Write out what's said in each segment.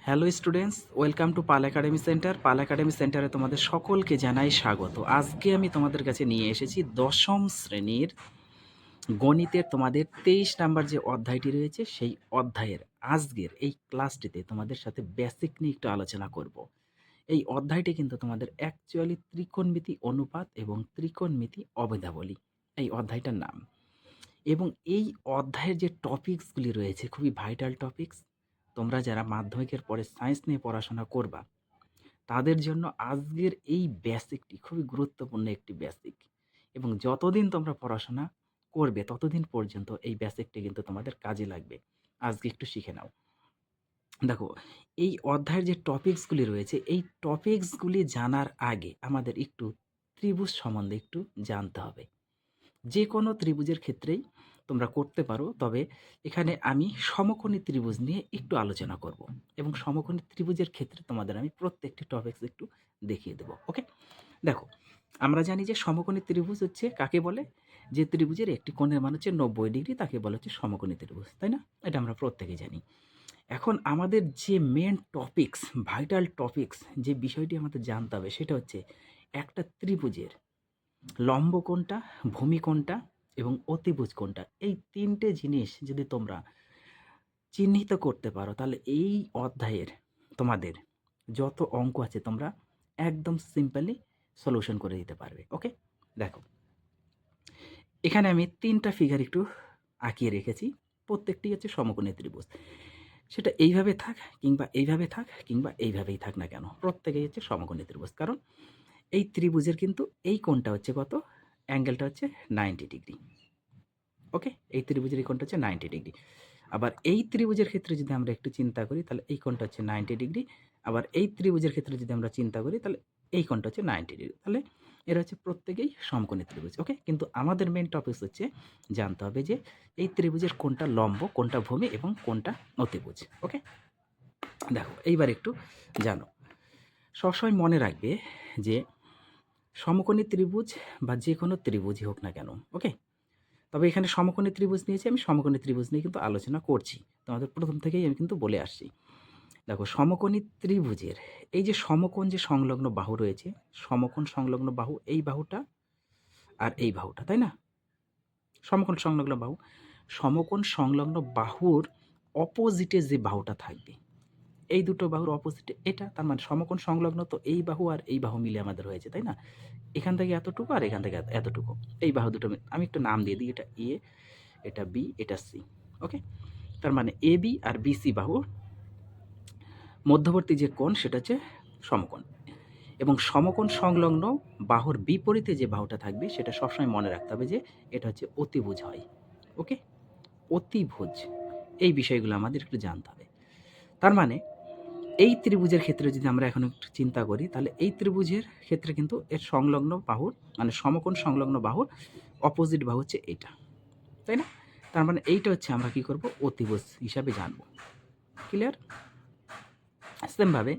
Hello students, welcome to Pal academy centre. Pal academy সেন্টারে তোমাদের সকলকে জানাই স্বাগত। আজকে আমি তোমাদের কাছে নিয়ে এসেছি দশম শ্রেণীর গণিতের তোমাদের 23 নাম্বার যে অধ্যায়টি রয়েছে সেই অধ্যায়ের আজকের এই ক্লাসটিতে তোমাদের সাথে বেসিক নিয়ে একটু আলোচনা করব। এই অধ্যায়টি কিন্তু তোমাদের অ্যাকচুয়ালি ত্রিকোণমিতি অনুপাত এবং ত্রিকোণমিতি অবেদাবলী এই অধ্যায়টার নাম। এবং এই অধ্যায়ের যে টপিকসগুলি রয়েছে খুবই ভাইটাল টপিকস। তোমরা যারা মাধ্যমিকের পরে সায়েন্স নিয়ে পড়াশোনা করবা তাদের জন্য আজকের এই বেসিকটি খুবই গুরুত্বপূর্ণ একটি বেসিক। এবং যতদিন তোমরা পড়াশোনা করবে ততদিন পর্যন্ত এই বেসিকটি কিন্তু তোমাদের কাজে লাগবে। আজকে একটু শিখে নাও। দেখো, এই অধ্যায়ের যে টপিকসগুলি রয়েছে এই টপিকসগুলি জানার আগে আমাদের একটু ত্রিভুজ সম্বন্ধে একটু জানতে হবে। যে কোনো ত্রিভুজের ক্ষেত্রেই তোমরা করতে পারো, তবে এখানে আমি সমকোণী ত্রিভুজ নিয়ে একটু আলোচনা করব এবং সমকোণী ত্রিভুজের ক্ষেত্রে তোমাদের আমি প্রত্যেকটি টপিকস একটু দেখিয়ে দেবো। ওকে, দেখো, আমরা জানি যে সমকোণী ত্রিভুজ হচ্ছে কাকে বলে, যে ত্রিভুজের একটি কোণের মান হচ্ছে 90 ডিগ্রি তাকে বলা হচ্ছে সমকোণী ত্রিভুজ, তাই না? এটা আমরা প্রত্যেকেই জানি। এখন আমাদের যে মেন টপিকস, ভাইটাল টপিকস, যে বিষয়টি আমাদের জানতে হবে সেটা হচ্ছে একটা ত্রিভুজের লম্ব কোণটা, ভূমি কোণটা এবং অতিভুজ কোণটা। এই ৩টে জিনিস যদি তোমরা চিহ্নিত করতে পারো তাহলে এই অধ্যায়ের তোমাদের যত অঙ্ক আছে তোমরা একদম সিম্পলি সলিউশন করে দিতে পারবে। ওকে, দেখো, এখানে আমি ৩টা ফিগার একটু আঁকিয়ে রেখেছি। প্রত্যেকটি হচ্ছে সমকোণী ত্রিভুজ। সেটা এইভাবে থাক কিংবা এইভাবে থাক কিংবা এইভাবেই থাক না কেন, প্রত্যেকেই হচ্ছে সমকোণী ত্রিভুজ। কারণ এই ত্রিভুজের কিন্তু এই কোণটা হচ্ছে কত, অ্যাঙ্গেলটা হচ্ছে 90 ডিগ্রি। ওকে, এই ত্রিভুজের এই কোণটা হচ্ছে 90 ডিগ্রি। আবার এই ত্রিভুজের ক্ষেত্রে যদি আমরা একটু চিন্তা করি তাহলে এই কোণটা হচ্ছে 90 ডিগ্রি। আবার এই ত্রিভুজের ক্ষেত্রে যদি আমরা চিন্তা করি তাহলে এই কোণটা হচ্ছে 90 ডিগ্রি। তাহলে এরা হচ্ছে প্রত্যেকেই সমকোণী ত্রিভুজ। ওকে, কিন্তু আমাদের মেন টপিক হচ্ছে জানতে হবে যে এই ত্রিভুজের কোনটা লম্ব, কোনটা ভূমি এবং কোনটা অতিভুজ। ওকে, দেখো, এইবার একটু জানো। সবসময় মনে রাখবে যে সমকোণী ত্রিভুজ বা যে কোনো ত্রিভুজই হোক না কেন, ওকে, তবে এখানে সমকোণী ত্রিভুজ নিয়েছি, আমি সমকোণী ত্রিভুজ নিয়ে কিন্তু আলোচনা করছি। তোমাদের প্রথম থেকেই আমি কিন্তু বলে আসছি। দেখো, সমকোণী ত্রিভুজের এই যে সমকোণ যে সংলগ্ন বাহু রয়েছে, সমকোণ সংলগ্ন বাহু এই বাহুটা আর এই বাহুটা, তাই না? সমকোণ সংলগ্ন বাহু, সমকোণ সংলগ্ন বাহুর অপোজিটে যে বাহুটা থাকবে, এই দুটো বাহুর অপোজিটে এটা, তার মানে সমকোণ সংলগ্ন তো এই বাহু আর এই বাহু মিলে আমাদের হয়েছে, তাই না? এখান থেকে এতটুকু আর এখান থেকে এতটুকু, এই বাহু দুটো আমি একটু নাম দিয়ে দিই, এটা এ, এটা বি, এটা সি। ওকে, তার মানে এ বি আর বিসি বাহুর মধ্যবর্তী যে কোণ সেটা হচ্ছে সমকোণ। এবং সমকোণ সংলগ্ন বাহুর বিপরীতে যে বাহুটা থাকবে সেটা সবসময় মনে রাখতে হবে যে এটা হচ্ছে অতিভুজ হয়। ওকে, অতিভুজ, এই বিষয়গুলো আমাদের একটু জানতে হবে। তার মানে এই ত্রিভুজের ক্ষেত্রে যদি আমরা এখন একটু চিন্তা করি তাহলে এই ত্রিভুজের ক্ষেত্রে কিন্তু এর সংলগ্ন বাহুর মানে সমকোণ সংলগ্ন বাহুর অপোজিট বাহু হচ্ছে এইটা, তাই না? তার মানে এইটা হচ্ছে আমরা কি করব, অতিভুজ হিসাবে জানবো। ক্লিয়ার? সেমভাবে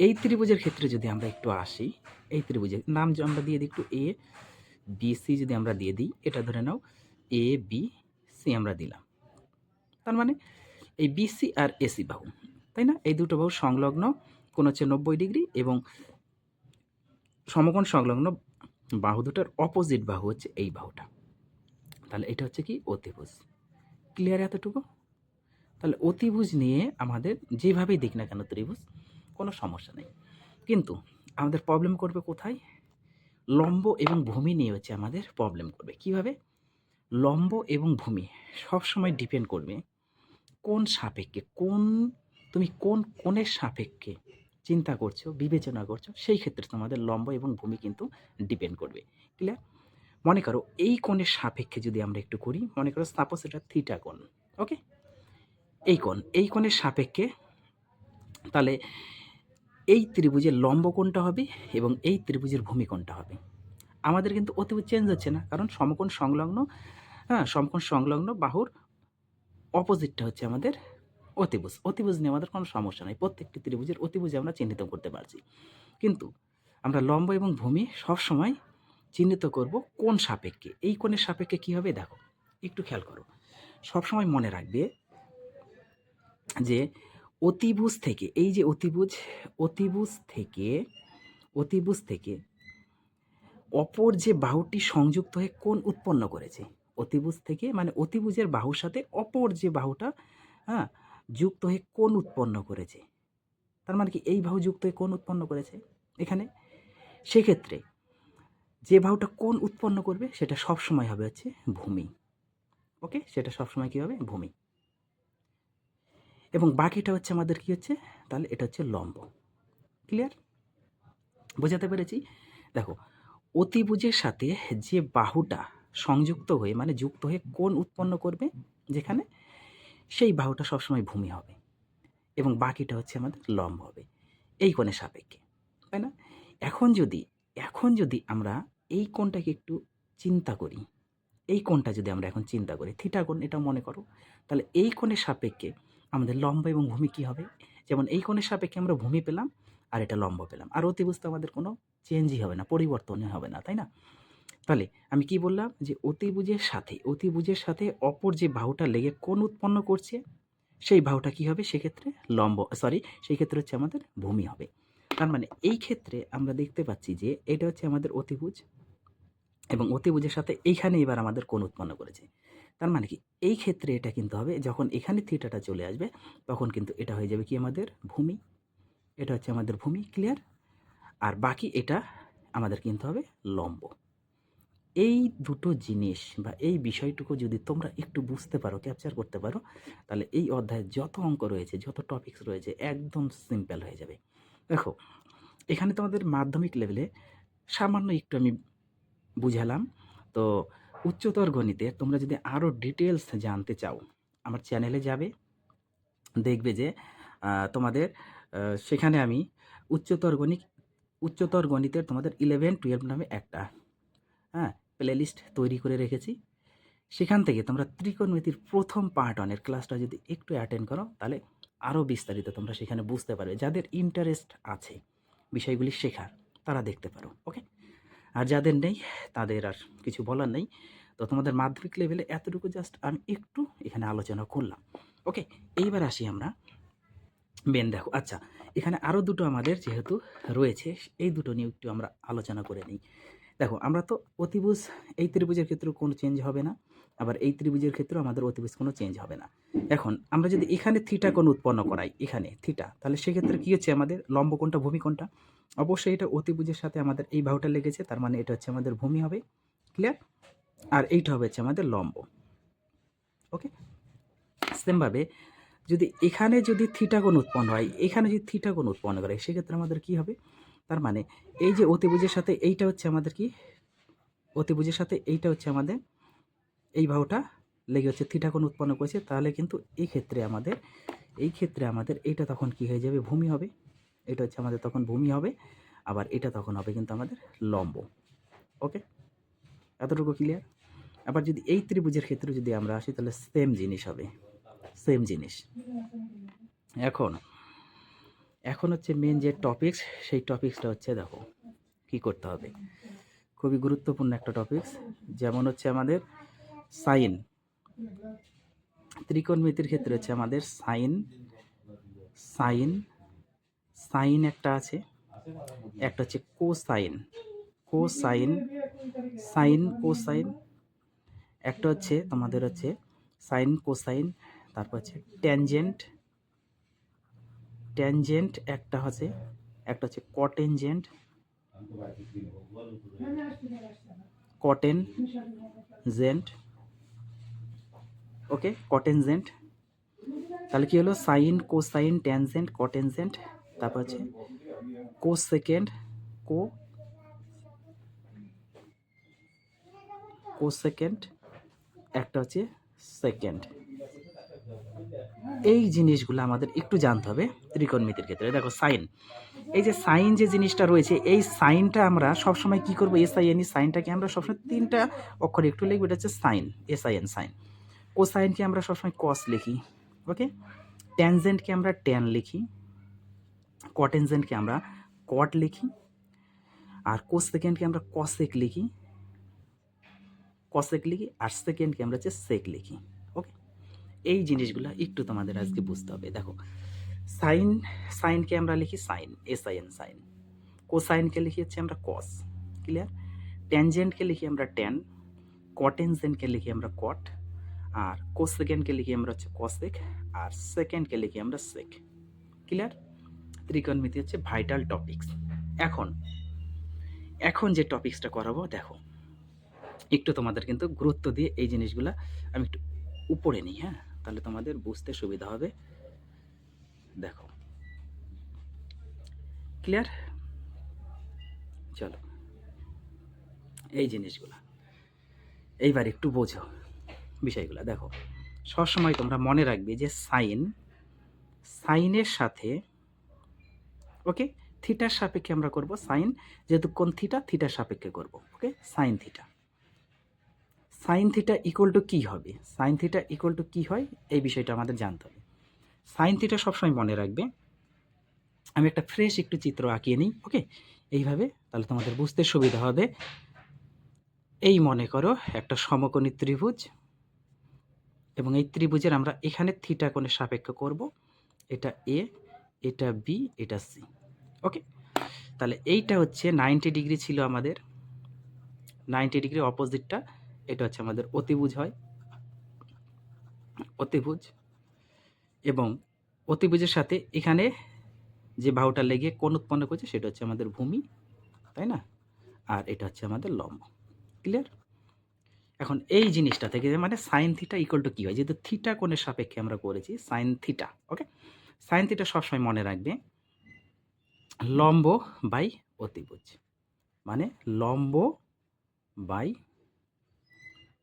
এই ত্রিভুজের ক্ষেত্রে যদি আমরা একটু আসি, এই ত্রিভুজের নাম যে আমরা দিয়ে দিই একটু এ বি সি, যদি আমরা দিয়ে দিই, এটা ধরে নাও এ বি সি আমরা দিলাম। তার মানে এই বিসি আর এসি বাহু, তাই না? এই দুটো বাহু সংলগ্ন, কোন হচ্ছে 90 ডিগ্রি এবং সমকোণ সংলগ্ন বাহু দুটার অপোজিট বাহু হচ্ছে এই বাহুটা। তাহলে এটা হচ্ছে কি, অতিভুজ। ক্লিয়ার এতটুকু? তাহলে অতিভুজ নিয়ে আমাদের যেভাবেই দিক না কেন ত্রিভুজ, কোনো সমস্যা নেই। কিন্তু আমাদের প্রবলেম করবে কোথায়? লম্ব এবং ভূমি নিয়ে হচ্ছে আমাদের প্রবলেম করবে। কিভাবে? লম্ব এবং ভূমি সবসময় ডিপেন্ড করবে কোন সাপেক্ষে, তুমি কোন কোণের সাপেক্ষে চিন্তা করছো, বিবেচনা করছো, সেই ক্ষেত্রে তোমাদের লম্ব এবং ভূমি কিন্তু ডিপেন্ড করবে। ক্লিয়ার? মনে করো এই কোণের সাপেক্ষে যদি আমরা একটু করি, মনে করো সাপোজ এটা থিটা কোণ। ওকে, এই কোণের সাপেক্ষে তাহলে এই ত্রিভুজের লম্ব কোণটা হবে এবং এই ত্রিভুজের ভূমি কোণটা হবে। আমাদের কিন্তু অতিভুজ চেঞ্জ হচ্ছে না, কারণ সমকোণ সংলগ্ন, হ্যাঁ, সমকোণ সংলগ্ন বাহুর অপোজিটটা হচ্ছে আমাদের অতিভুজ। অতিভুজ নিয়ে আমাদের কোনো সমস্যা নেই, প্রত্যেকটি ত্রিভুজের অতিভুজ আমরা চিহ্নিত করতে পারছি। কিন্তু আমরা লম্ব এবং ভূমি সবসময় চিহ্নিত করব কোন সাপেক্ষে। এই কোণের সাপেক্ষে কী হবে দেখো, একটু খেয়াল করো। সবসময় মনে রাখবে যে অতিভুজ থেকে, এই যে অতিভুজ, অতিভুজ থেকে অতিভুজ থেকে অপর যে বাহুটি সংযুক্ত হয়ে কোণ উৎপন্ন করেছে। অতিভুজ থেকে মানে অতিভুজের বাহুর সাথে অপর যে বাহুটা, হ্যাঁ, যুক্ত হয়ে কোণ উৎপন্ন করেছে। তার মানে কি এই বাহু যুক্ত হয়ে কোণ উৎপন্ন করেছে এখানে। সেক্ষেত্রে যে বাহুটা কোণ উৎপন্ন করবে সেটা সবসময় হবে হচ্ছে ভূমি। ওকে, সেটা সবসময় কী হবে? ভূমি। এবং বাকিটা হচ্ছে আমাদের কি হচ্ছে? তাহলে এটা হচ্ছে লম্ব। ক্লিয়ার? বোঝাতে পেরেছি? দেখো, অতিভুজের সাথে যে বাহুটা সংযুক্ত হয়ে মানে যুক্ত হয়ে কোণ উৎপন্ন করবে যেখানে, সেই বাহুটা সবসময় ভূমি হবে এবং বাকিটা হচ্ছে আমাদের লম্ব হবে এই কোণের সাপেক্ষে, তাই না? এখন যদি আমরা এই কোণটাকে একটু চিন্তা করি, এই কোণটা যদি আমরা এখন চিন্তা করি, থিটা কোণ এটা মনে করো, তাহলে এই কোণের সাপেক্ষে আমাদের লম্ব এবং ভূমি কী হবে? যেমন এই কোণের সাপেক্ষে আমরা ভূমি পেলাম আর এটা লম্ব পেলাম, আর অতিভুজ তো আমাদের কোনো চেঞ্জই হবে না, পরিবর্তনই হবে না, তাই না? তাহলে আমি কি বললাম যে অতিভুজের সাথে অপর যে বাহুটা লেগে কোণ উৎপন্ন করছে সেই বাহুটা কি হবে সেক্ষেত্রে? সেই ক্ষেত্রে হচ্ছে আমাদের ভূমি হবে। তার মানে এই ক্ষেত্রে আমরা দেখতে পাচ্ছি যে এটা হচ্ছে আমাদের অতিভুজ এবং অতিভুজের সাথে এইখানে এবার আমাদের কোণ উৎপন্ন করেছে। তার মানে কি এই ক্ষেত্রে এটা কিন্তু হবে যখন এখানে থিটাটা চলে আসবে তখন কিন্তু এটা হয়ে যাবে কি আমাদের ভূমি। এটা হচ্ছে আমাদের ভূমি। ক্লিয়ার? আর বাকি এটা আমাদের কিন্তু হবে লম্ব। এই দুটো জিনিস বা এই বিষয়টুকু যদি তোমরা একটু বুঝতে পারো, ক্যাপচার করতে পারো, তাহলে এই অধ্যায়ে যত অঙ্ক রয়েছে, যত টপিকস রয়েছে একদম সিম্পল হয়ে যাবে। দেখো, এখানে তোমাদের মাধ্যমিক লেভেলে সামান্য একটু আমি বুঝালাম। তো উচ্চতর গণিতে তোমরা যদি আরও ডিটেলস জানতে চাও আমার চ্যানেলে যাবে, দেখবে যে তোমাদের সেখানে আমি উচ্চতর গণিতের তোমাদের 11-12 নামে একটা প্লেলিস্ট তৈরি করে রেখেছি। সেখান থেকে তোমরা ত্রিকোণমিতির প্রথম পার্ট 1 এর ক্লাসটা যদি একটু অ্যাটেন্ড করো তাহলে আরও বিস্তারিত তোমরা সেখানে বুঝতে পারবে। যাদের ইন্টারেস্ট আছে বিষয়গুলি শেখার তারা দেখতে পারো। ওকে? আর যাদের নেই তাদের আর কিছু বলার নেই। তো তোমাদের মাধ্যমিক লেভেলে এতটুকু জাস্ট আমি একটু এখানে আলোচনা করলাম। ওকে? এইবার আসি আমরা মেন। দেখো, আচ্ছা, এখানে আরও দুটো আমাদের যেহেতু রয়েছে এই দুটো নিয়ে একটু আমরা আলোচনা করে নিই। দেখো, আমরা তো অতিভুজ, এই ত্রিভুজের ক্ষেত্রেও কোনো চেঞ্জ হবে না, আবার এই ত্রিভুজের ক্ষেত্রেও আমাদের অতিভুজ কোনো চেঞ্জ হবে না। এখন আমরা যদি এখানে থিটা কোণ উৎপন্ন করাই, এখানে থিটা, তাহলে সেক্ষেত্রে কী হচ্ছে আমাদের লম্ব কোণটা, ভূমি কোণটা? অবশ্যই এটা অতিভুজের সাথে আমাদের এই বাহুটা লেগেছে, তার মানে এটা হচ্ছে আমাদের ভূমি হবে। ক্লিয়ার? আর এইটা হবে হচ্ছে আমাদের লম্ব। ওকে? সেমভাবে যদি এখানে যদি থিটা কোণ উৎপন্ন হয়, এখানে যদি থিটা কোণ উৎপন্ন করে সেক্ষেত্রে আমাদের কি হবে? তার মানে এই যে অতিভুজের সাথে এইটা হচ্ছে আমাদের কি? অতিভুজের সাথে এইটা হচ্ছে আমাদের এই বাহুটা লেগে হচ্ছে থিটা কোণ উৎপন্ন করেছে, তাহলে কিন্তু এই ক্ষেত্রে আমাদের এইটা তখন কি হয়ে যাবে? ভূমি হবে। এটা হচ্ছে আমাদের তখন ভূমি হবে, আবার এটা তখন হবে কিন্তু আমাদের লম্ব। ওকে? এতটুকু ক্লিয়ার? আবার যদি এই ত্রিভুজের ক্ষেত্রে যদি আমরা আসি তাহলে সেম জিনিস হবে, সেম জিনিস। এখন হচ্ছে মেন যে টপিকস, সেই টপিক্সটা হচ্ছে দেখো কি করতে হবে। খুবই গুরুত্বপূর্ণ একটা টপিকস, যেমন হচ্ছে আমাদের সাইন। ত্রিকোণমিতির ক্ষেত্রে হচ্ছে আমাদের সাইন সাইন সাইন একটা আছে, একটা হচ্ছে কোসাইন, কোসাইন সাইন কোসাইন, একটা হচ্ছে তোমাদের হচ্ছে সাইন কোসাইন, তারপর হচ্ছে ট্যানজেন্ট, ট্যানজেন্ট একটা হচ্ছে কটেনজেন্ট, কটেনজেন্ট। ওকে? কটেনজেন্ট। তাহলে কি হলো? সাইন, কোসাইন, ট্যানজেন্ট, কটেনজেন্ট, তারপর হচ্ছে কোসেকেন্ড, কোসেকেন্ড, একটা হচ্ছে সেকেন্ড। এই জিনিসগুলো আমাদের একটু জানতে হবে ত্রিকোণমিতির ক্ষেত্রে। দেখো সাইন, এই যে সাইন যে জিনিসটা রয়েছে, এই সাইনটা আমরা সবসময় কি করবো? SIN, সাইনটাকে আমরা সবসময় 3টা অক্ষরে একটু লিখবো, এটা হচ্ছে সাইন, SIN সাইন। কোসাইনকে আমরা সবসময় কস লিখি। ওকে? ট্যানজেন্টকে আমরা ট্যান লিখি, কটেনজেন্টকে আমরা কট লিখি, আর কোসেকেন্ডকে আমরা কসেক লিখি, আর সেকেন্ডকে আমরা হচ্ছে সেক লিখি। ওকে? এই জিনিসগুলো একটু তোমাদের আজকে বুঝতে হবে। দেখো, সাইন, সাইনকে আমরা লিখি সাইন, SIN সাইন। কোসাইনকে লিখি হচ্ছে আমরা কস। ক্লিয়ার? ট্যানজেন্টকে লিখি আমরা ট্যান, কটেনজেন্টকে লিখি আমরা কট, আর কোসেকেন্ডকে লিখি আমরা হচ্ছে কসেক, আর সেকেন্ডকে লিখি আমরা সেক। ক্লিয়ার? ত্রিকোণমিতি হচ্ছে ভাইটাল টপিকস। এখন এখন যে টপিক্সটা করাবো দেখো, একটু তোমাদের কিন্তু গুরুত্ব দিয়ে এই জিনিসগুলা আমি একটু উপরে নিই, হ্যাঁ, তাহলে তোমাদের বুঝতে সুবিধা হবে। দেখো, ক্লিয়ার? চলো, এই জিনিসগুলা এইবার একটু বোঝো বিষয়গুলো। দেখো, সবসময় তোমরা মনে রাখবে যে সাইনের সাথে, ওকে, থিটার সাপেক্ষে আমরা করব সাইন, যেহেতু কোন থিটার সাপেক্ষে করব, okay, sine theta. Sine theta equal to কী হবে, সাইন থিটা ইকুয়াল টু কী হয়, এই বিষয়টা আমাদের জানতে হবে। সাইন থিটা সবসময় মনে রাখবে, আমি একটা ফ্রেশ একটু চিত্র আঁকিয়ে নিই, ওকে, এইভাবে, তাহলে তোমাদের বুঝতে সুবিধা হবে। এই মনে করো একটা সমকোণী ত্রিভুজ, এবং এই ত্রিভুজের আমরা এখানে থিটা কোণের সাপেক্ষ করব, এটা এ, এটা বি, এটা সি, ওকে। তাহলে এইটা হচ্ছে 90 ডিগ্রি ছিল আমাদের, 90 ডিগ্রি অপোজিটটা, এটা হচ্ছে আমাদের অতিভুজ হয়, অতিভুজ। এবং অতিভুজের সাথে এখানে যে বাহুটা লেগে কোণ উৎপন্ন করছে সেটা হচ্ছে আমাদের ভূমি, তাই না? আর এটা হচ্ছে আমাদের লম্ব। ক্লিয়ার? এখন এই জিনিসটা থেকে মানে সাইন থিটা ইকুয়াল টু কী হয়, যেহেতু থিটা কোণের সাপেক্ষে আমরা করেছি সাইন থিটা, ওকে। সাইন থিটা সবসময় মনে রাখবে লম্ব বাই অতিভুজ, মানে লম্ব বাই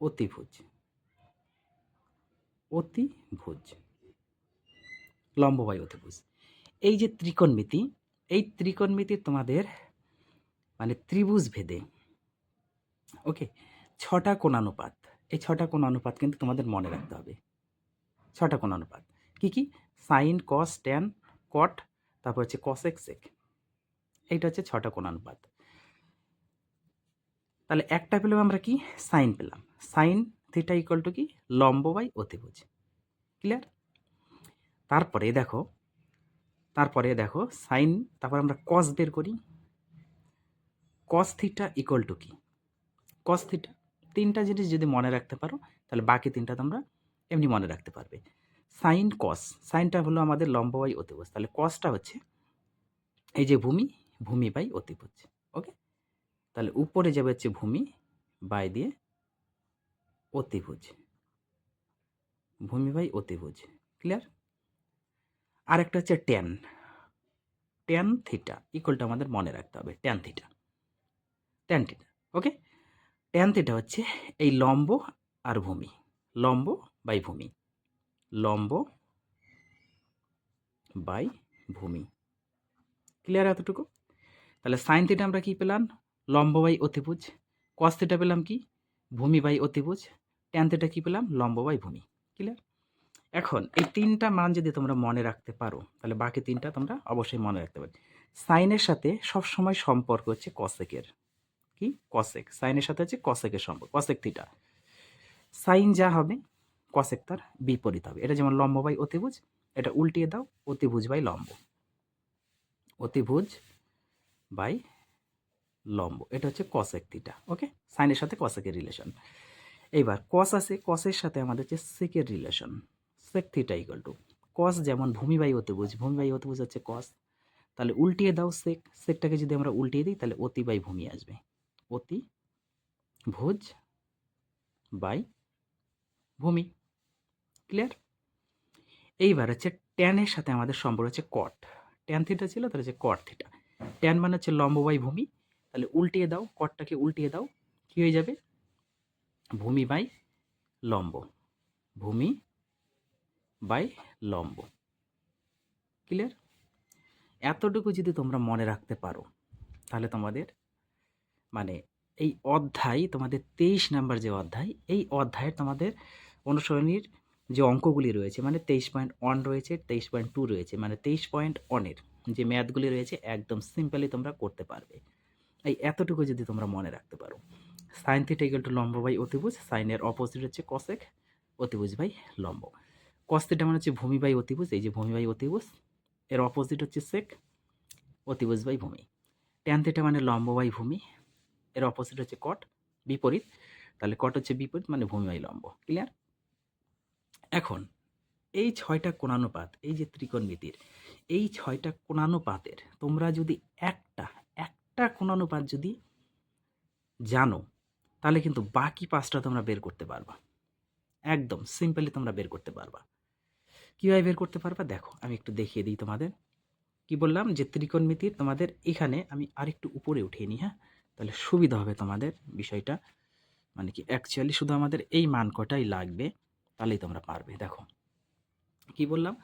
অতিভুজ, অতিভুজ, লম্ব বাই অতিভুজ। এই যে ত্রিকোণমিতি, এই ত্রিকোণমিতি তোমাদের মানে ত্রিভুজ ভেদে, ওকে, 6টা কোণানুপাত, এই 6টা কোণানুপাত কিন্তু তোমাদের মনে রাখতে হবে। 6টা কোণানুপাত কী কী? সাইন, কস, ট্যান, কট, তারপর হচ্ছে কসেক, সেক, এইটা হচ্ছে 6টা কোণানুপাত। তাহলে একটা পেলাম আমরা কি, সাইন পেলাম, সাইন থিটা ইকুয়াল টু কি, লম্ব বাই অতিভুজ। ক্লিয়ার? তারপরে দেখো সাইন, তারপর আমরা কস বের করি, কস থিটা ইকুয়াল টু কি, কস থিটা। 3টা জিনিস যদি মনে রাখতে পারো তাহলে বাকি 3টা তোমরা এমনি মনে রাখতে পারবে। সাইন কস, সাইনটা হলো আমাদের লম্ব বাই অতিভুজ, তাহলে কসটা হচ্ছে এই যে ভূমি, ভূমি বাই অতিভুজ, ওকে। তাহলে উপরে যাবে হচ্ছে ভূমি, বাই দিয়ে অতিভুজ, ভূমি বাই অতিভুজ। ক্লিয়ার? আর একটা হচ্ছে tan, tan theta equal two আমাদের মনে রাখতে হবে ট্যান থিটা, ট্যান থিটা, ওকে। ট্যান থিটা হচ্ছে এই লম্ব আর ভূমি, লম্ব বাই ভূমি, লম্ব বাই ভূমি। ক্লিয়ার এতটুকু? তাহলে সাইন থিটা আমরা কি পেলাম, লম্ব বাই অতিভুজ। কস থিটা পেলাম কি, ভূমি বাই অতিভুজ। ট্যান থিটা কি পেলাম, লম্ব বাই ভূমি। ক্লিয়ার? এখন এই 3টা মান যদি তোমরা মনে রাখতে পারো তাহলে বাকি 3টা তোমরা অবশ্যই মনে রাখতে পারবে। সাইনের সাথে সবসময় সম্পর্ক হচ্ছে কসেকের, কি, কসেক, সাইনের সাথে হচ্ছে কসেকের সম্পর্ক, কসেক থিটা। সাইন যা হবে কসেক তার বিপরীত হবে। এটা যেমন লম্ব বাই অতিভুজ, এটা উল্টিয়ে দাও, অতিভুজ বাই লম্ব, অতিভুজ বাই লম্ব, এটা হচ্ছে কসেক থিটা, ওকে। সাইনের সাথে কসেকের রিলেশন। এইবার কস আছে, কসের সাথে আমাদের হচ্ছে সেকের relation, sec theta equal to cos, যেমন ভূমি বাই অতিভুজ, ভূমি বাই অতিভুজ হচ্ছে কস, তাহলে উল্টিয়ে দাও সেক, সেকটাকে যদি আমরা উল্টিয়ে দিই তাহলে অতি বাই ভূমি আসবে, অতি ভুজ বাই ভূমি। ক্লিয়ার? এইবার হচ্ছে ট্যানের সাথে আমাদের সম্পর্ক হচ্ছে কট, ট্যান থিটা ছিল তাহলে হচ্ছে কট থিটা। ট্যান মানে হচ্ছে লম্ব বাই ভূমি, তাহলে উল্টিয়ে দাও, কটটাকে উল্টিয়ে দাও, কী হয়ে যাবে, ভূমি বাই লম্ব, ভূমি বাই লম্ব। ক্লিয়ার? এতটুকু যদি তোমরা মনে রাখতে পারো তাহলে তোমাদের মানে এই অধ্যায়, তোমাদের 23 নাম্বার যে অধ্যায়, এই অধ্যায়ের তোমাদের অনুসরণীর যে অঙ্কগুলি রয়েছে, মানে 23.1 রয়েছে, 23.2 রয়েছে, মানে 23.1-এর যে ম্যাথগুলি রয়েছে একদম সিম্পলি তোমরা করতে পারবে। এই এতটুকু যদি তোমরা মনে রাখতে পারো, সাইন থিটা ইকুয়াল টু লম্ব বাই অতিভুজ, সাইনের অপোজিট হচ্ছে কসেক, অতিভুজ বাই লম্ব। কস থিটা মানে হচ্ছে ভূমি বাই অতিভুজ, এই যে ভূমি বাই অতিভুজ, এর অপোজিট হচ্ছে সেক, অতিভুজ বাই ভূমি। ট্যান থিটা মানে লম্ব বাই ভূমি, এর অপোজিট হচ্ছে কট, বিপরীত। তাহলে কট হচ্ছে বিপরীত মানে ভূমি বাই লম্ব। ক্লিয়ার? এখন এই 6টা কোণানুপাত, এই যে ত্রিকোণমিতির এই 6টা কোণানুপাতের তোমরা যদি একটা কোণানুপাত যদি জানো, তাহলে কিন্তু বাকি 5টা তোমরা বের করতে পারবা। একদম সিম্পলি তোমরা বের করতে পারবা। কীভাবে বের করতে পারবা দেখো, আমি একটু দেখিয়ে দিই তোমাদের। কি বললাম যে ত্রিকোণমিতির তোমাদের এখানে আমি আরেকটু উপরে উঠিয়ে নিই, হ্যাঁ, তাহলে সুবিধা হবে তোমাদের বিষয়টা। মানে কি অ্যাকচুয়ালি শুধু আমাদের এই মান কটাই লাগবে, তাহলেই তোমরা পারবে। দেখো কি বললাম,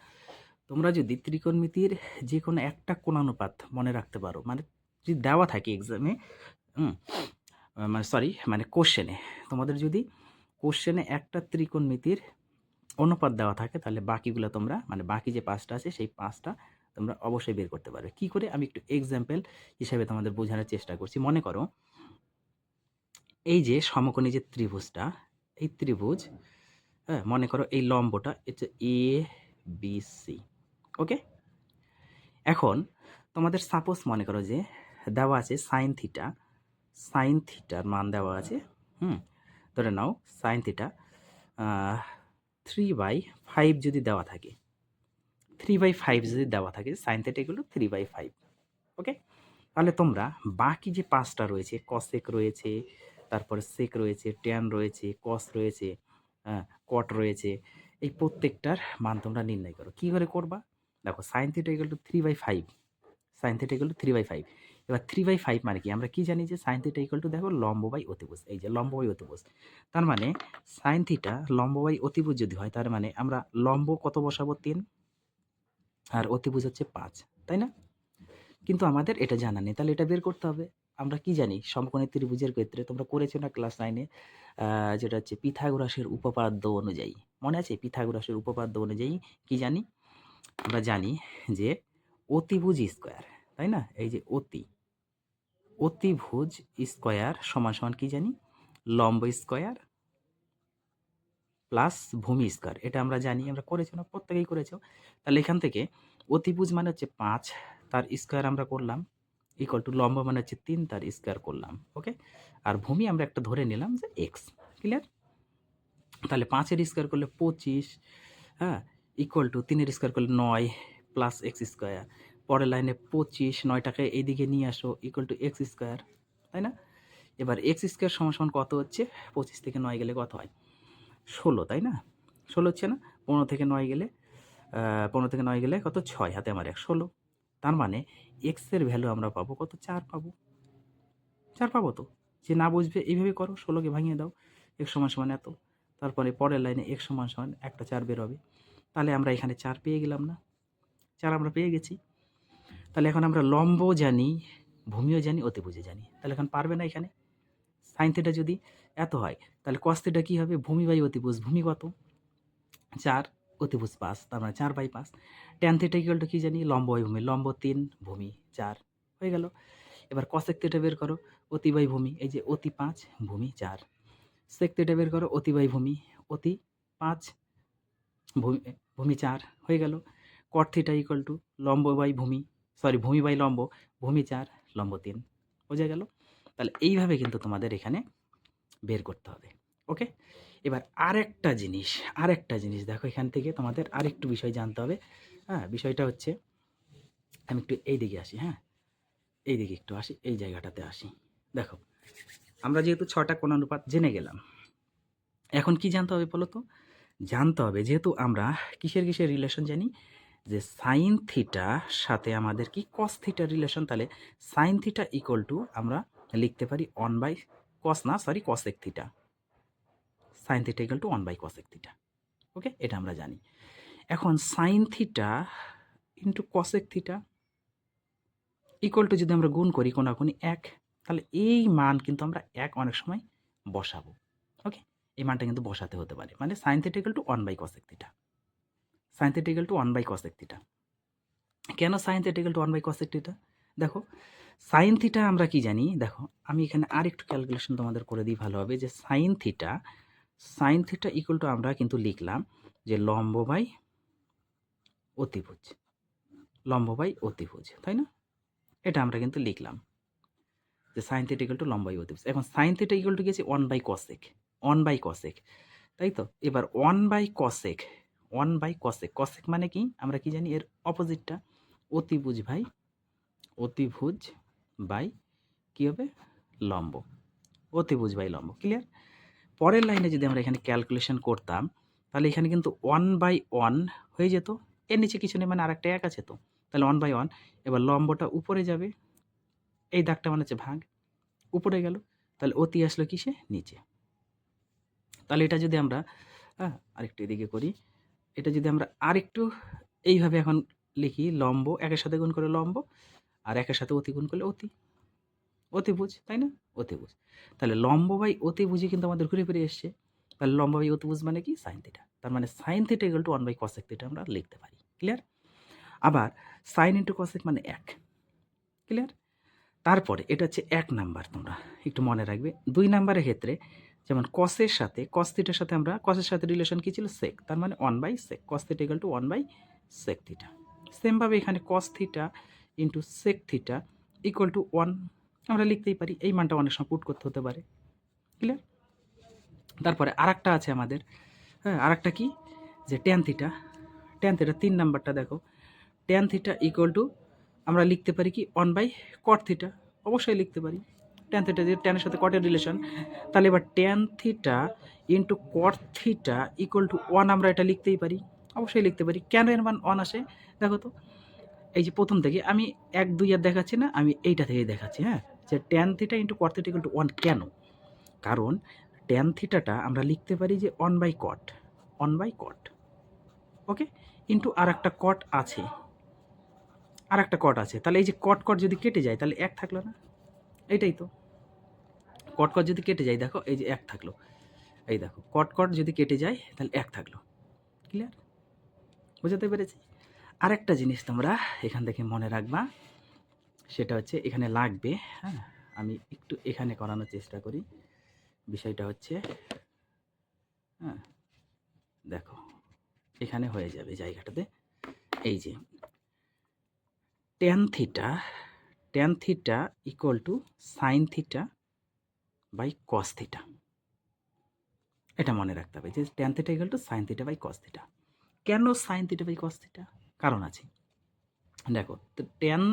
তোমরা যদি ত্রিকোণমিতির যে কোনো একটা কোণানুপাত মনে রাখতে পারো, মানে যদি দেওয়া থাকে এক্সামে, মানে সরি মানে কোশ্চেনে, তোমাদের যদি কোশ্চেনে একটা ত্রিকোণমিতির অনুপাত দেওয়া থাকে, তাহলে বাকিগুলো তোমরা মানে বাকি যে 5টা আছে সেই 5টা তোমরা অবশ্যই বের করতে পারবে। কি করে আমি একটু এক্সাম্পল হিসাবে তোমাদের বোঝানোর চেষ্টা করছি। মনে করো এই যে সমকোণী যে ত্রিভুজটা, এই ত্রিভুজ, হ্যাঁ, মনে করো এই লম্বটা হচ্ছে এ বি সি। ওকে, এখন তোমাদের সাপোজ মনে করো যে দেওয়া আছে সাইন থিটার মান দেওয়া আছে, ধরে নাও সাইন থিটা 3/5 যদি দেওয়া থাকে, 3/5 যদি দেওয়া থাকে সাইন থিটা এগুলো 3/5। ওকে, তাহলে তোমরা বাকি যে 5টা রয়েছে, কসেক রয়েছে, তারপরে সেক রয়েছে, ট্যান রয়েছে, কস রয়েছে, কট রয়েছে, এই প্রত্যেকটার মান তোমরা নির্ণয় করো। কী করে করবা দেখো, sine theta equal two 3/5, sign theta equal two 3/5। এবার 3/5 মানে কি, আমরা কি জানি যে সাইন থিটা ইকুয়াল টু দেখো লম্ব বাই অতিভুজ, এই যে লম্ব বাই অতিভুজ। তার মানে সাইন থিটা লম্ব বাই অতিভুজ যদি হয়, তার মানে আমরা লম্ব কত বসাবো 3, আর অতিভুজ হচ্ছে 5, তাই না? কিন্তু আমাদের এটা জানা নেই, তাহলে এটা বের করতে হবে। আমরা কি জানি সমকোণী ত্রিভুজের ক্ষেত্রে, তোমরা করেছো না ক্লাস 9-এ, যেটা হচ্ছে পিথাগোরাসের উপপাদ্য অনুযায়ী, মনে আছে? পিথাগোরাসের উপপাদ্য অনুযায়ী কি জানি? আমরা জানি যে অতিভুজ স্কোয়ার, তাই না? এই যে অতিভুজ স্কোয়ার সমান সমান কি জানি? লম্ব স্কোয়ার প্লাস ভূমি স্কোয়ার। এটা আমরা জানি, আমরা করেছো না? প্রত্যেকেই করেছো। তাহলে এখান থেকে অতিভুজ মানে হচ্ছে 5, তার স্কোয়ার আমরা করলাম, ইকুয়াল টু লম্ব মানে হচ্ছে 3, তার স্কোয়ার করলাম। ওকে, আর ভূমি আমরা একটা ধরে নিলাম যে এক্স। ক্লিয়ার? তাহলে 5-এর স্কোয়ার করলে 25, হ্যাঁ, ইকুয়াল টু 3-এর স্কোয়ার করলে 9 প্লাস এক্স স্কোয়ার। পরের লাইনে 25, 9টাকে এইদিকে নিয়ে আসো, ইকুয়াল টু এক্স স্কোয়ার, তাই না? এবার এক্স স্কোয়ার সমান সমান কত হচ্ছে? 25 থেকে 9 গেলে কত হয়? 16, তাই না? 16 হচ্ছে না? 15 থেকে 9 গেলে 15 থেকে 9 গেলে কত? 6, হাতে আমার 1, 16। তার মানে এক্সের ভ্যালু আমরা পাবো কত? 4 পাবো। 4 পাবো তো? যে না বুঝবে এইভাবে করো, 16কে ভাঙিয়ে দাও, এক্স সমান সমান এত। তারপরে পরের লাইনে এক্স সমান সমান একটা 4 বের হবে। তাহলে আমরা এখানে 4 পেয়ে গেলাম না? 4 আমরা পেয়ে গেছি। তাহলে এখন আমরা লম্ব জানি, ভূমিও জানি, অতিভুজও জানি। তাহলে এখন পারবে না এখানে? সাইন থিটা যদি এত হয়, তাহলে কস থিটা কী হবে? ভূমি বাই অতিভুজ। ভূমি কত? 4, অতিভুজ 5, তার মানে 4/5। ট্যান থিটা ইকুয়াল টু কী জানি? লম্ব বাই ভূমি। লম্ব 3, ভূমি 4, হয়ে গেল। এবার কসেক থিটা বের করো, অতি বাই ভূমি, এই যে অতি 5, ভূমি 4। সেক থিটা বের করো, অতি বাই ভূমি, অতি 5, ভূমি ভূমি 4, হয়ে গেল। কট থিটা ইকুয়াল টু লম্ব বাই ভূমি, সরি ভূমি বাই লম্ব, ভূমি 4, লম্ব 3, বোঝা গেল? তাহলে এইভাবে কিন্তু তোমাদের এখানে বের করতে হবে। ওকে, এবার আরেকটা জিনিস দেখো, এখান থেকে তোমাদের আরেকটু বিষয় জানতে হবে। হ্যাঁ, বিষয়টা হচ্ছে, আমি একটু এই দিকে আসি, হ্যাঁ, এই দিকে একটু আসি, এই জায়গাটাতে আসি। দেখো, আমরা যেহেতু 6টা কোণানুপাত জেনে গেলাম, এখন কি জানতে হবে বলো তো? জানতে হবে, যেহেতু আমরা কিসের রিলেশন জানি, যে সাইন থিটা সাথে আমাদের কি কস থিটার রিলেশন, তাহলে সাইন থিটা ইকুয়াল টু আমরা লিখতে পারি 1/কসেক theta. Sine theta equal to 1/কসেক থিটা। ওকে, এটা আমরা জানি। এখন sine theta into cosec theta equal to যদি আমরা গুণ করি কোনাকুনি 1, তাহলে এই মান কিন্তু আমরা 1 অনেক সময় বসাবো। ওকে, এই মানটা কিন্তু বসাতে হতে পারে, মানে সাইন থিটা ইকুয়াল টু 1/কসেক theta. Sine theta equal to 1/কসেক থিটা। কেন সাইন থিটা ইকুয়াল টু 1/কসেক থিটা? দেখো, সাইন থিটা আমরা কি জানি? দেখো, আমি এখানে আরেকটু ক্যালকুলেশন তোমাদের করে দিই, ভালো হবে। যে সাইন থিটা ইকুয়াল টু আমরা কিন্তু লিখলাম যে লম্ব বাই অতিভুজ। লম্ব বাই অতিভুজ, তাই না? এটা আমরা কিন্তু লিখলাম যে সাইন থিটা ইকুয়াল টু লম্ব বাই অতিভুজ। এখন সাইন থিটা ইকুয়াল টু গেছে 1 বাই কসেক, 1 বাই কসেক, তাই তো? এবার 1 by cosec, 1 by cosec, cosec মানে কি আমরা কি জানি এর অপোজিটটা অতিভুজ ভাই অতিভুজ বাই কী হবে লম্ব, অতিভুজ বাই লম্ব, ক্লিয়ার? পরের লাইনে যদি আমরা এখানে ক্যালকুলেশন করতাম তাহলে এখানে কিন্তু 1 বাই 1 হয়ে যেত, এর নিচে কিছু নেই মানে আরেকটা এক আছে তো, তাহলে 1 বাই 1, এবার লম্বটা উপরে যাবে, এই দাগটা মানে হচ্ছে ভাগ, উপরে গেল, তাহলে অতি আসলো কিসে নিচে। তাহলে এটা যদি আমরা আরেকটু এদিকে করি, এটা যদি আমরা আরেকটু এইভাবে এখন লিখি, লম্ব একের সাথে গুণ করে লম্ব আর একের সাথে অতি গুণ করলে অতি, অতিভুজ, তাই না? অতিভুজ, তাহলে লম্ব বাই অতিভুজই কিন্তু আমাদের ঘুরে ফিরে এসছে, তাহলে লম্ব বাই অতিভুজ মানে কি সাইন থিটা, তার মানে sine theta equal to 1 by cosec theta আমরা লিখতে পারি, ক্লিয়ার? আবার সাইন ইন্টু কসেক মানে 1, ক্লিয়ার? তারপরে এটা হচ্ছে 1 নাম্বার, তোমরা একটু মনে রাখবে। 2 নাম্বারের ক্ষেত্রে যেমন কসের সাথে কস থিটার সাথে আমরা কসের সাথে রিলেশন কী ছিল সেক, তার মানে 1 by sec, cos theta equal to 1 by sec theta. সেমভাবে এখানে cos theta into sec theta equal to 1 আমরা লিখতেই পারি, এই মানটা অনেক সময় পুট করতে হতে পারে, ক্লিয়ার? তারপরে আরেকটা আছে আমাদের, আরেকটা কি যে ট্যান থিটা, ট্যান থিটা 3 নাম্বারটা দেখো, ট্যান থিটা ইকুয়াল টু আমরা লিখতে পারি কি 1 বাই কট থিটা, অবশ্যই লিখতে পারি। ট্যান থিটা যে ট্যানের সাথে কটের রিলেশন, তাহলে এবার tan theta into cot theta equal to 1 আমরা এটা লিখতেই পারি, অবশ্যই লিখতে পারি। কেন এর মান 1 আসে দেখো তো, এই যে প্রথম থেকে আমি 1 2 আর দেখাচ্ছি না, আমি এইটা থেকেই দেখাচ্ছি, যে tan theta into cot theta equal to 1 কেন? কারণ ট্যান থিটাটা আমরা লিখতে পারি যে 1 by cot, 1 by cot, okay, into আর একটা কট আছে, আর একটা কট আছে, তাহলে এই যে কট কট যদি কেটে যায় তাহলে 1 থাকলো না, এইটাই তো, কট কট যদি কেটে যায় দেখো এই যে 1 থাকলো, এই দেখো কট কট যদি কেটে যায় তাহলে 1 থাকলো, ক্লিয়ার? বুঝাতে পেরেছি? আরেকটা জিনিস তোমরা এখান থেকে মনে রাখবা, সেটা হচ্ছে এখানে লাগবে, আমি একটু এখানে করানোর চেষ্টা করি, বিষয়টা হচ্ছে দেখো এখানে হয়ে যাবে জায়গাটাতে, এই যে tan theta equal to sine theta by cos theta, এটা মনে রাখতে হবে যে tan theta equal to sine theta by cos theta. কেন sine theta by cos theta? কারণ আছে, দেখো তো tan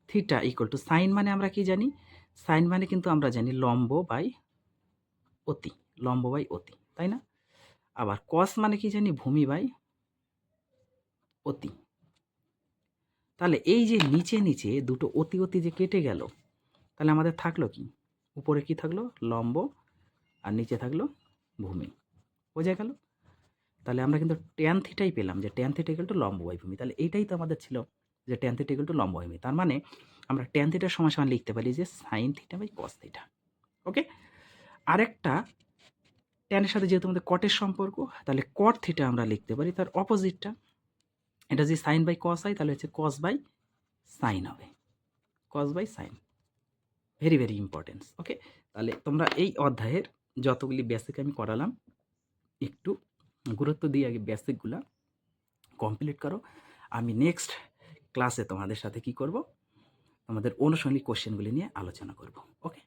theta equal to sine মানে আমরা কি জানি, সাইন মানে কিন্তু আমরা জানি লম্ব বাই অতি, লম্ব বাই অতি, তাই না? আবার কস মানে কি জানি ভূমি বাই অতি, তাহলে এই যে নিচে নিচে দুটো অতি অতি যে কেটে গেল, তাহলে আমাদের থাকলো কি, উপরে কি থাকলো লম্ব আর নিচে থাকলো ভূমি, বোঝা গেল? তাহলে আমরা কিন্তু ট্যান থিটাই পেলাম যে ট্যান থিটা ইকুয়াল টু লম্ব বাই ভূমি, তাহলে এইটাই তো আমাদের ছিল যে ট্যান থিটা ইকুয়াল টু লম্ব বাই ভূমি, তার মানে আমরা ট্যান থিটার সমান সমান লিখতে পারি যে sine theta by cos theta, okay? আরেকটা ট্যানের সাথে যেহেতু আমাদের কটের সম্পর্ক, তাহলে কট থিটা আমরা লিখতে পারি তার অপোজিটটা, এটা যদি সাইন বাই কস হয় তাহলে হচ্ছে কস বাই সাইন হবে, cos by sine, very very importance, okay? তাহলে তোমরা এই অধ্যায়ের যতগুলি বেসিক আমি করালাম একটু গুরুত্ব দিয়ে আগে বেসিকগুলা কমপ্লিট করো, আমি নেক্সট ক্লাসে তোমাদের সাথে কি করব, তোমাদের অনুষঙ্গিক কোশ্চেনগুলি নিয়ে আলোচনা করব, ওকে?